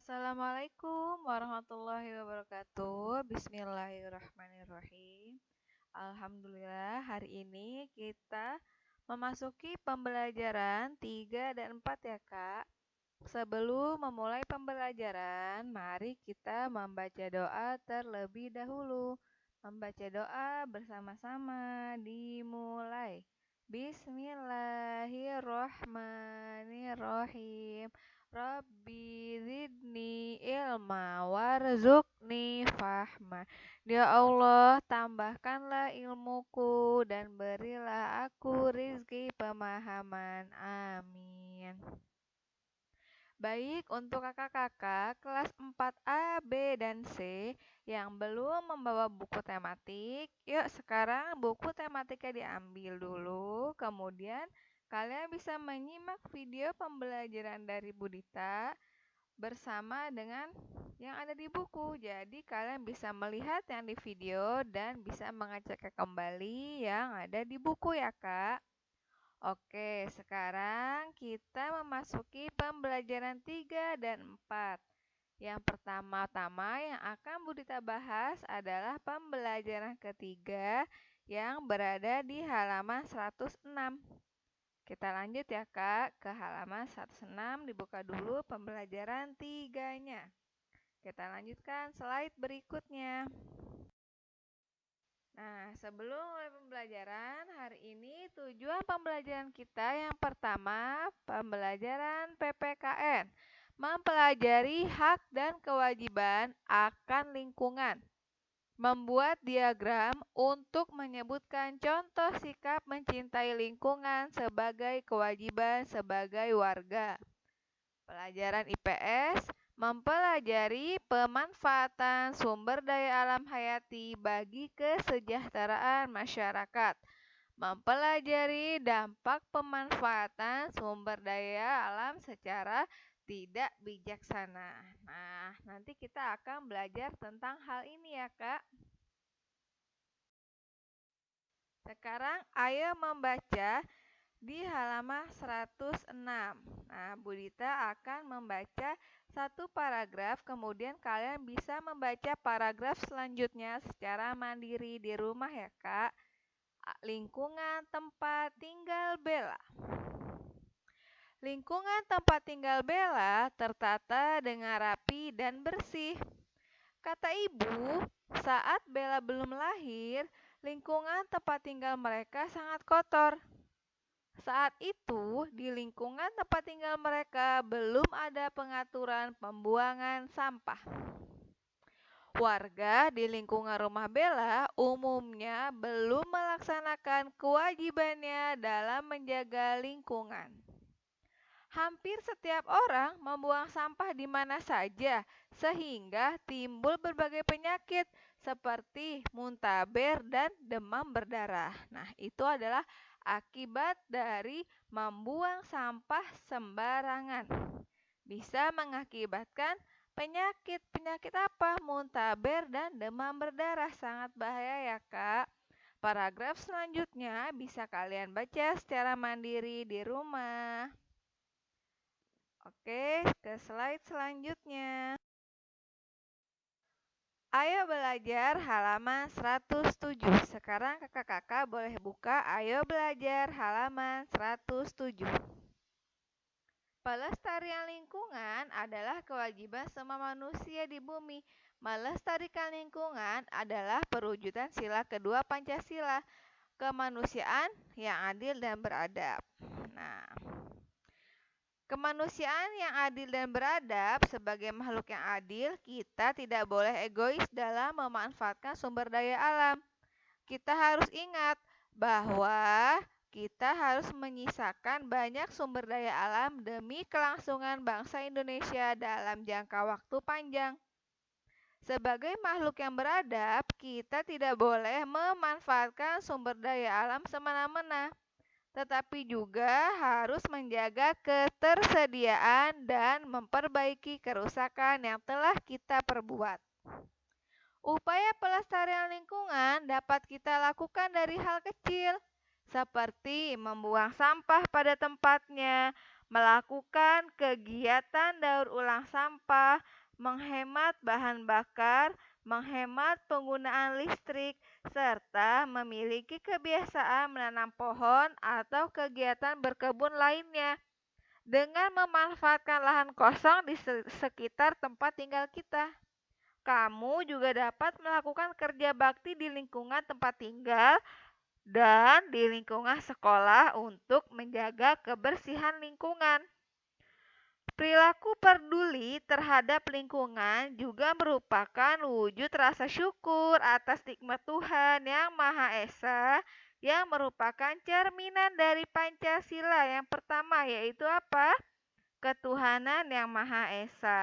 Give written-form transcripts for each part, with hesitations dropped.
Assalamualaikum warahmatullahi wabarakatuh. Bismillahirrahmanirrahim. Alhamdulillah, hari ini kita memasuki pembelajaran 3 dan 4 ya, Kak. Sebelum memulai pembelajaran, mari kita membaca doa terlebih dahulu. Membaca doa bersama-sama dimulai. Bismillahirrahmanirrahim. Rabbi zidni ilma warzuqni fahma. Ya Allah, tambahkanlah ilmuku dan berilah aku rizki pemahaman. Amin. Baik, untuk kakak-kakak kelas 4A, B, dan C yang belum membawa buku tematik, yuk sekarang buku tematiknya diambil dulu. Kemudian kalian bisa menyimak video pembelajaran dari Budita bersama dengan yang ada di buku. Jadi kalian bisa melihat yang di video dan bisa mengecek kembali yang ada di buku ya, Kak. Oke, sekarang kita memasuki pembelajaran 3 dan 4. Yang pertama-tama yang akan Budita bahas adalah pembelajaran ketiga yang berada di halaman 106. Kita lanjut ya, Kak, ke halaman 106, dibuka dulu pembelajaran 3-nya. Kita lanjutkan slide berikutnya. Nah, sebelum mulai pembelajaran, hari ini tujuan pembelajaran kita yang pertama, pembelajaran PPKN. Mempelajari hak dan kewajiban akan lingkungan. Membuat diagram untuk menyebutkan contoh sikap mencintai lingkungan sebagai kewajiban sebagai warga. Pelajaran IPS mempelajari pemanfaatan sumber daya alam hayati bagi kesejahteraan masyarakat. Mempelajari dampak pemanfaatan sumber daya alam secara tidak bijaksana. Nah, nanti kita akan belajar tentang hal ini ya, Kak. Sekarang ayo membaca di halaman 106. Nah, Budita akan membaca satu paragraf, kemudian kalian bisa membaca paragraf selanjutnya secara mandiri di rumah ya, Kak. Lingkungan tempat tinggal Bella. Lingkungan tempat tinggal Bella tertata dengan rapi dan bersih. Kata ibu, saat Bella belum lahir, lingkungan tempat tinggal mereka sangat kotor. Saat itu, di lingkungan tempat tinggal mereka belum ada pengaturan pembuangan sampah. Warga di lingkungan rumah Bella umumnya belum melaksanakan kewajibannya dalam menjaga lingkungan. Hampir setiap orang membuang sampah di mana saja, sehingga timbul berbagai penyakit seperti muntaber dan demam berdarah. Nah, itu adalah akibat dari membuang sampah sembarangan. Bisa mengakibatkan penyakit. Penyakit apa? Muntaber dan demam berdarah. Sangat bahaya ya, Kak. Paragraf selanjutnya bisa kalian baca secara mandiri di rumah. Oke, ke slide selanjutnya. Ayo belajar halaman 107. Sekarang kakak-kakak boleh buka Ayo Belajar halaman 107. Pelestarian lingkungan adalah kewajiban semua manusia di bumi. Melestarikan lingkungan adalah perwujudan sila kedua Pancasila, kemanusiaan yang adil dan beradab. Nah, kemanusiaan yang adil dan beradab, sebagai makhluk yang adil, kita tidak boleh egois dalam memanfaatkan sumber daya alam. Kita harus ingat bahwa kita harus menyisakan banyak sumber daya alam demi kelangsungan bangsa Indonesia dalam jangka waktu panjang. Sebagai makhluk yang beradab, kita tidak boleh memanfaatkan sumber daya alam semena-mena, tetapi juga harus menjaga ketersediaan dan memperbaiki kerusakan yang telah kita perbuat. Upaya pelestarian lingkungan dapat kita lakukan dari hal kecil, seperti membuang sampah pada tempatnya, melakukan kegiatan daur ulang sampah, menghemat bahan bakar, menghemat penggunaan listrik, serta memiliki kebiasaan menanam pohon atau kegiatan berkebun lainnya. Dengan memanfaatkan lahan kosong di sekitar tempat tinggal kita, kamu juga dapat melakukan kerja bakti di lingkungan tempat tinggal dan di lingkungan sekolah untuk menjaga kebersihan lingkungan. Perilaku peduli terhadap lingkungan juga merupakan wujud rasa syukur atas nikmat Tuhan Yang Maha Esa yang merupakan cerminan dari Pancasila yang pertama, yaitu apa? Ketuhanan Yang Maha Esa.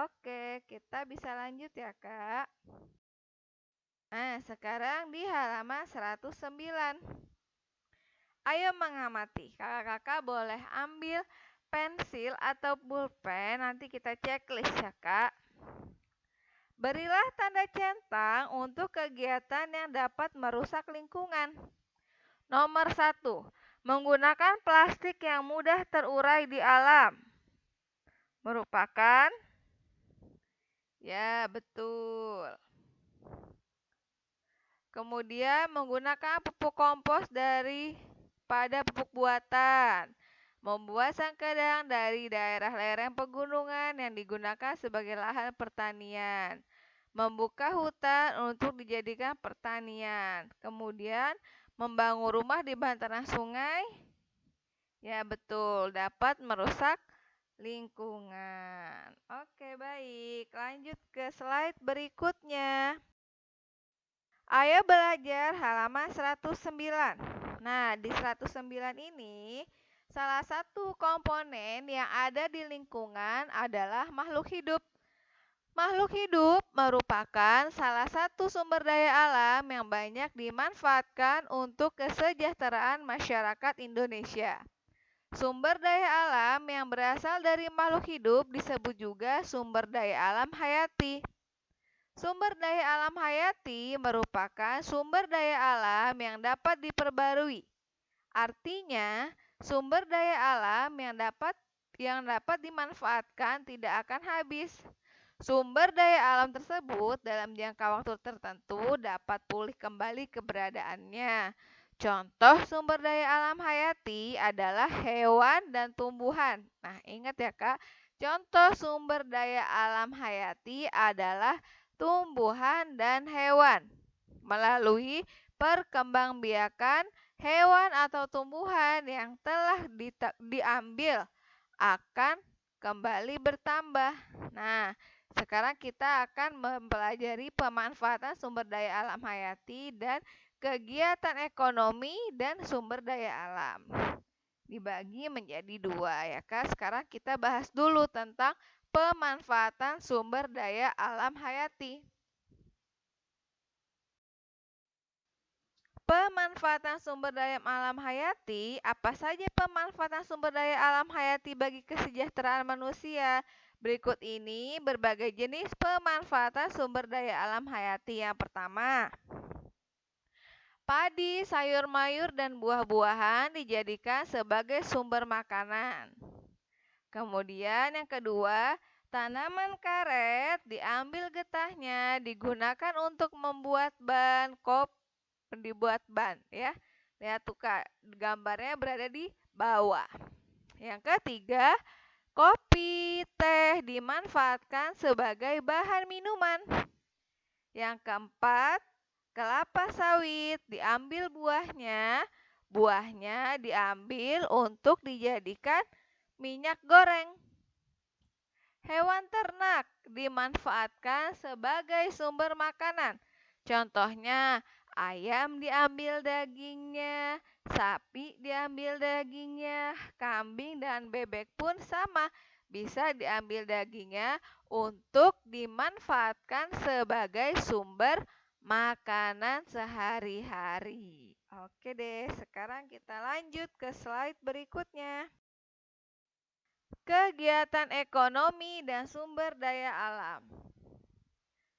Oke, kita bisa lanjut ya, Kak. Nah, sekarang di halaman 109. Ayo mengamati. Kakak-kakak boleh ambil pensil atau pulpen, nanti kita checklist ya, Kak. Berilah tanda centang untuk kegiatan yang dapat merusak lingkungan. Nomor 1. Menggunakan plastik yang mudah terurai di alam. Merupakan, ya betul. Kemudian menggunakan pupuk kompos daripada pupuk buatan. Membuat sangkadang dari daerah lereng pegunungan yang digunakan sebagai lahan pertanian. Membuka hutan untuk dijadikan pertanian. Kemudian membangun rumah di bantaran sungai. Ya betul, dapat merusak lingkungan. Oke, baik. Lanjut ke slide berikutnya. Ayo belajar halaman 109. Nah, di 109 ini salah satu komponen yang ada di lingkungan adalah makhluk hidup. Makhluk hidup merupakan salah satu sumber daya alam yang banyak dimanfaatkan untuk kesejahteraan masyarakat Indonesia. Sumber daya alam yang berasal dari makhluk hidup disebut juga sumber daya alam hayati. Sumber daya alam hayati merupakan sumber daya alam yang dapat diperbarui. Artinya, sumber daya alam yang dapat dimanfaatkan tidak akan habis. Sumber daya alam tersebut dalam jangka waktu tertentu dapat pulih kembali keberadaannya. Contoh sumber daya alam hayati adalah hewan dan tumbuhan. Nah, ingat ya, Kak. Contoh sumber daya alam hayati adalah tumbuhan dan hewan. Melalui perkembangbiakan hewan atau tumbuhan yang telah diambil akan kembali bertambah. Nah, sekarang kita akan mempelajari pemanfaatan sumber daya alam hayati dan kegiatan ekonomi dan sumber daya alam. Dibagi menjadi dua ya, Kak. Sekarang kita bahas dulu tentang pemanfaatan sumber daya alam hayati. Pemanfaatan sumber daya alam hayati, apa saja pemanfaatan sumber daya alam hayati bagi kesejahteraan manusia? Berikut ini berbagai jenis pemanfaatan sumber daya alam hayati. Yang pertama, padi, sayur mayur, dan buah-buahan dijadikan sebagai sumber makanan. Kemudian yang kedua, tanaman karet diambil getahnya digunakan untuk membuat ban ya. Lihat tuh Kak, gambarnya berada di bawah. Yang ketiga, kopi, teh dimanfaatkan sebagai bahan minuman. Yang keempat, kelapa sawit diambil buahnya diambil untuk dijadikan minyak goreng. Hewan ternak dimanfaatkan sebagai sumber makanan. Contohnya, ayam diambil dagingnya, sapi diambil dagingnya, kambing dan bebek pun sama. Bisa diambil dagingnya untuk dimanfaatkan sebagai sumber makanan sehari-hari. Oke deh, sekarang kita lanjut ke slide berikutnya. Kegiatan ekonomi dan sumber daya alam.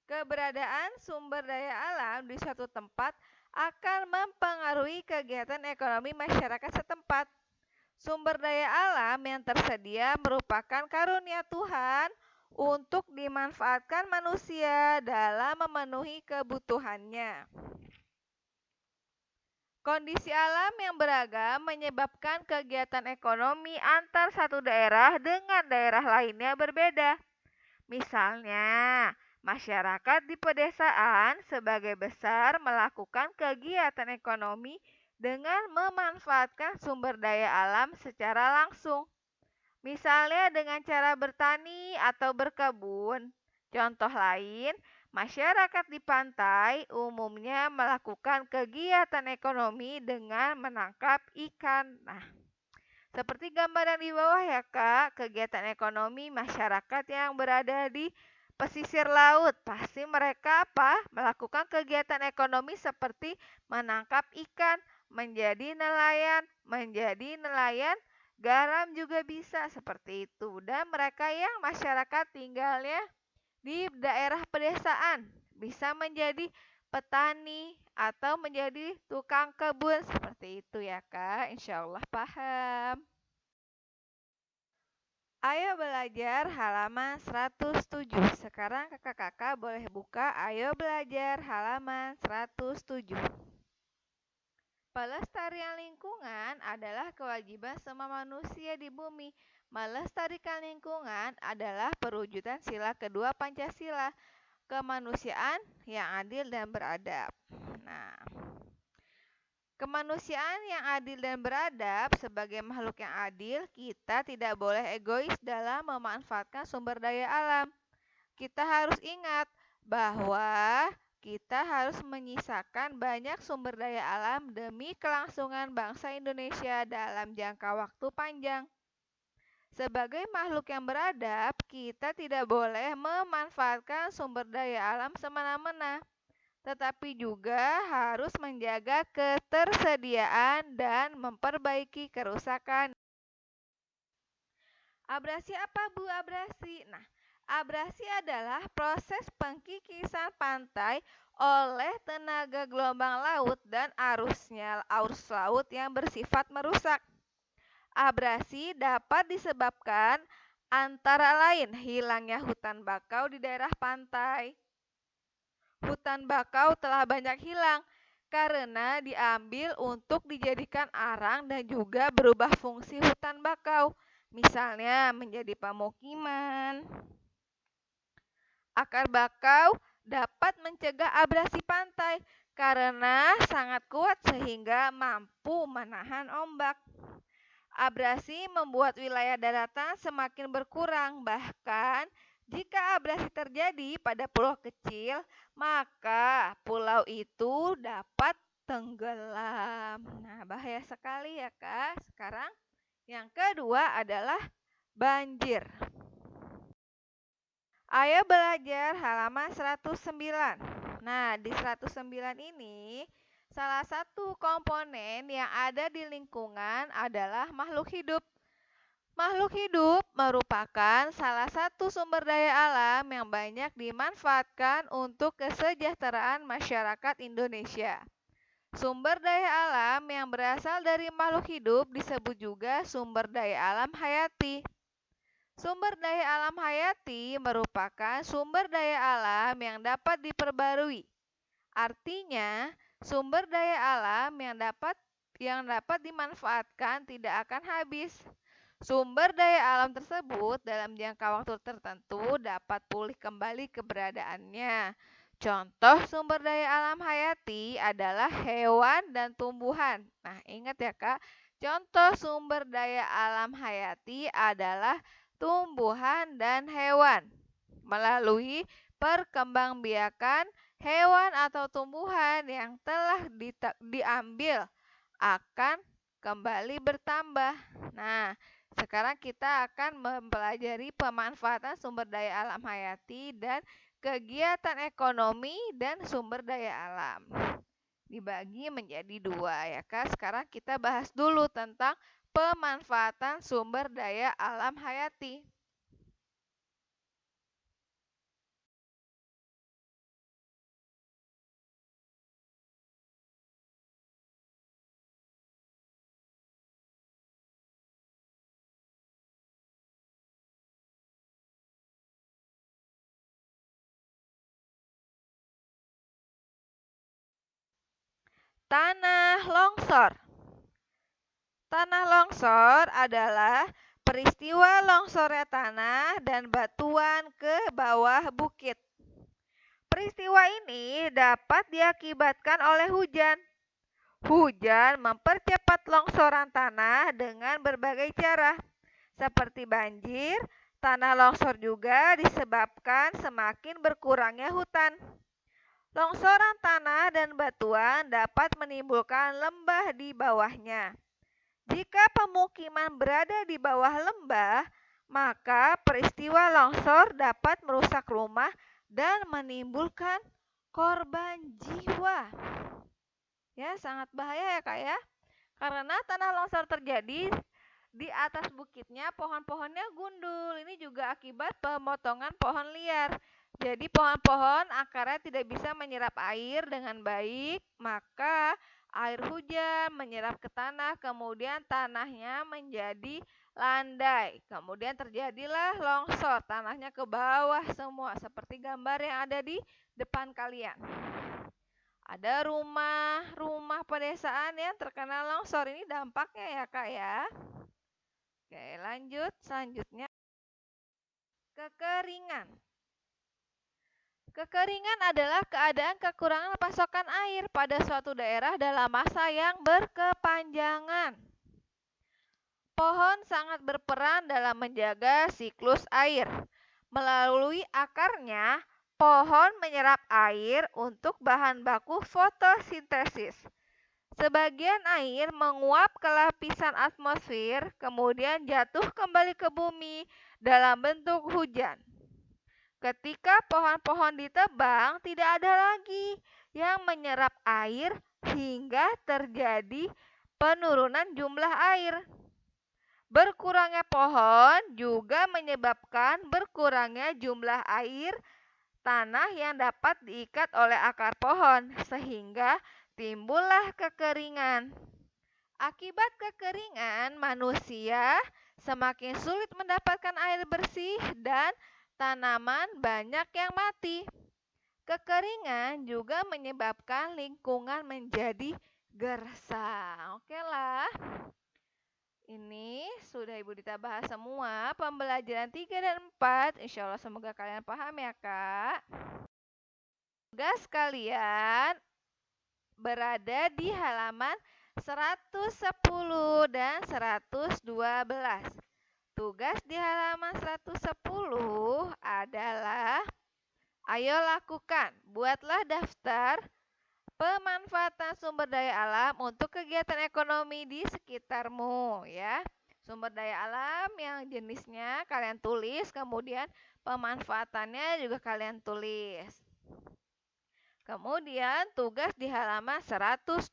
Keberadaan sumber daya alam di suatu tempat akan mempengaruhi kegiatan ekonomi masyarakat setempat. Sumber daya alam yang tersedia merupakan karunia Tuhan untuk dimanfaatkan manusia dalam memenuhi kebutuhannya. Kondisi alam yang beragam menyebabkan kegiatan ekonomi antar satu daerah dengan daerah lainnya berbeda. Misalnya, masyarakat di pedesaan sebagai besar melakukan kegiatan ekonomi dengan memanfaatkan sumber daya alam secara langsung. Misalnya dengan cara bertani atau berkebun. Contoh lain, masyarakat di pantai umumnya melakukan kegiatan ekonomi dengan menangkap ikan. Nah, seperti gambaran di bawah ya Kak, kegiatan ekonomi masyarakat yang berada di pesisir laut, pasti mereka melakukan kegiatan ekonomi seperti menangkap ikan, menjadi nelayan, garam juga bisa seperti itu. Dan mereka yang masyarakat tinggalnya di daerah pedesaan bisa menjadi petani atau menjadi tukang kebun seperti itu ya Kak. Insya Allah paham. Ayo belajar halaman 107. Sekarang kakak-kakak boleh buka Ayo belajar halaman 107. Pelestarian lingkungan adalah kewajiban semua manusia di bumi. Melestarikan lingkungan adalah perwujudan sila kedua Pancasila, kemanusiaan yang adil dan beradab. Nah, kemanusiaan yang adil dan beradab, sebagai makhluk yang adil, kita tidak boleh egois dalam memanfaatkan sumber daya alam. Kita harus ingat bahwa kita harus menyisakan banyak sumber daya alam demi kelangsungan bangsa Indonesia dalam jangka waktu panjang. Sebagai makhluk yang beradab, kita tidak boleh memanfaatkan sumber daya alam semena-mena, tetapi juga harus menjaga ketersediaan dan memperbaiki kerusakan. Abrasi apa Bu abrasi? Nah, abrasi adalah proses pengkikisan pantai oleh tenaga gelombang laut dan arus laut yang bersifat merusak. Abrasi dapat disebabkan antara lain hilangnya hutan bakau di daerah pantai. Hutan bakau telah banyak hilang karena diambil untuk dijadikan arang dan juga berubah fungsi hutan bakau, misalnya menjadi pemukiman. Akar bakau dapat mencegah abrasi pantai karena sangat kuat sehingga mampu menahan ombak. Abrasi membuat wilayah daratan semakin berkurang, bahkan jika abrasi terjadi pada pulau kecil, maka pulau itu dapat tenggelam. Nah, bahaya sekali ya, Kak. Sekarang yang kedua adalah banjir. Ayo belajar halaman 109. Nah, di 109 ini salah satu komponen yang ada di lingkungan adalah makhluk hidup. Makhluk hidup merupakan salah satu sumber daya alam yang banyak dimanfaatkan untuk kesejahteraan masyarakat Indonesia. Sumber daya alam yang berasal dari makhluk hidup disebut juga sumber daya alam hayati. Sumber daya alam hayati merupakan sumber daya alam yang dapat diperbarui. Artinya, sumber daya alam yang dapat dimanfaatkan tidak akan habis. Sumber daya alam tersebut dalam jangka waktu tertentu dapat pulih kembali keberadaannya. Contoh sumber daya alam hayati adalah hewan dan tumbuhan. Nah, ingat ya Kak, contoh sumber daya alam hayati adalah tumbuhan dan hewan. Melalui perkembangbiakan hewan atau tumbuhan yang telah diambil akan kembali bertambah. Nah, sekarang kita akan mempelajari pemanfaatan sumber daya alam hayati dan kegiatan ekonomi dan sumber daya alam. Dibagi menjadi dua ya Kak. Sekarang kita bahas dulu tentang pemanfaatan sumber daya alam hayati. Tanah longsor. Tanah longsor adalah peristiwa longsornya tanah dan batuan ke bawah bukit. Peristiwa ini dapat diakibatkan oleh hujan. Hujan mempercepat longsoran tanah dengan berbagai cara, seperti banjir. Tanah longsor juga disebabkan semakin berkurangnya hutan. Longsoran tanah dan batuan dapat menimbulkan lembah di bawahnya. Jika pemukiman berada di bawah lembah, maka peristiwa longsor dapat merusak rumah dan menimbulkan korban jiwa. Ya, sangat bahaya ya, Kak ya. Karena tanah longsor terjadi di atas bukitnya, pohon-pohonnya gundul. Ini juga akibat pemotongan pohon liar. Jadi pohon-pohon akarnya tidak bisa menyerap air dengan baik, maka air hujan menyerap ke tanah, kemudian tanahnya menjadi landai. Kemudian terjadilah longsor, tanahnya ke bawah semua, seperti gambar yang ada di depan kalian. Ada rumah-rumah pedesaan yang terkena longsor. Ini dampaknya ya, Kak ya. Oke, lanjut. Selanjutnya, kekeringan. Kekeringan adalah keadaan kekurangan pasokan air pada suatu daerah dalam masa yang berkepanjangan. Pohon sangat berperan dalam menjaga siklus air. Melalui akarnya, pohon menyerap air untuk bahan baku fotosintesis. Sebagian air menguap ke lapisan atmosfer, kemudian jatuh kembali ke bumi dalam bentuk hujan. Ketika pohon-pohon ditebang, tidak ada lagi yang menyerap air hingga terjadi penurunan jumlah air. Berkurangnya pohon juga menyebabkan berkurangnya jumlah air tanah yang dapat diikat oleh akar pohon, sehingga timbullah kekeringan. Akibat kekeringan, manusia semakin sulit mendapatkan air bersih dan tanaman banyak yang mati. Kekeringan juga menyebabkan lingkungan menjadi gersang. Oke lah. Ini sudah Ibu Dita bahas semua pembelajaran 3 dan 4. Insya Allah semoga kalian paham ya, Kak. Tugas kalian berada di halaman 110 dan 112. Tugas di halaman 110 adalah ayo lakukan, buatlah daftar pemanfaatan sumber daya alam untuk kegiatan ekonomi di sekitarmu ya. Sumber daya alam yang jenisnya kalian tulis, kemudian pemanfaatannya juga kalian tulis. Kemudian tugas di halaman 112,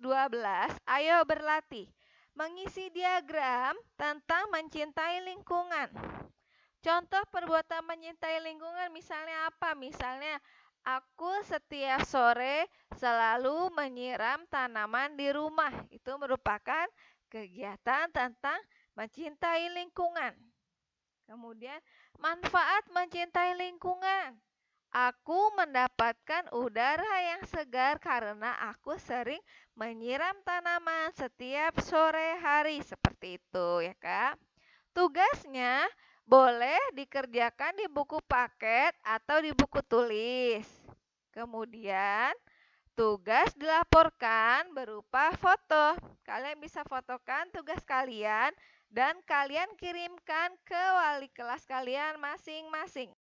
ayo berlatih mengisi diagram tentang mencintai lingkungan. Contoh perbuatan mencintai lingkungan misalnya apa? Misalnya, aku setiap sore selalu menyiram tanaman di rumah. Itu merupakan kegiatan tentang mencintai lingkungan. Kemudian, manfaat mencintai lingkungan. Aku mendapatkan udara yang segar karena aku sering menyiram tanaman setiap sore hari. Seperti itu ya, Kak. Tugasnya boleh dikerjakan di buku paket atau di buku tulis. Kemudian, tugas dilaporkan berupa foto. Kalian bisa fotokan tugas kalian dan kalian kirimkan ke wali kelas kalian masing-masing.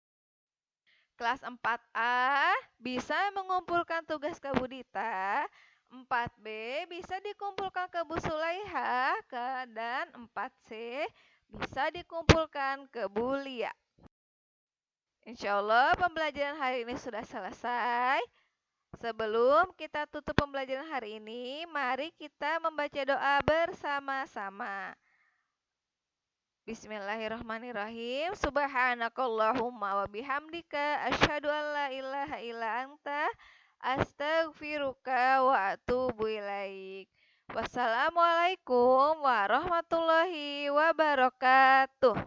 Kelas 4A bisa mengumpulkan tugas ke Bu Dita, 4B bisa dikumpulkan ke Bu Sulaiha, dan 4C bisa dikumpulkan ke Bu Lia. Insya Allah pembelajaran hari ini sudah selesai. Sebelum kita tutup pembelajaran hari ini, mari kita membaca doa bersama-sama. Bismillahirrahmanirrahim. Subhanakallahumma wa bihamdika asyhadu an la ilaha illa anta astaghfiruka wa atubu ilaik. Wassalamualaikum warahmatullahi wabarakatuh.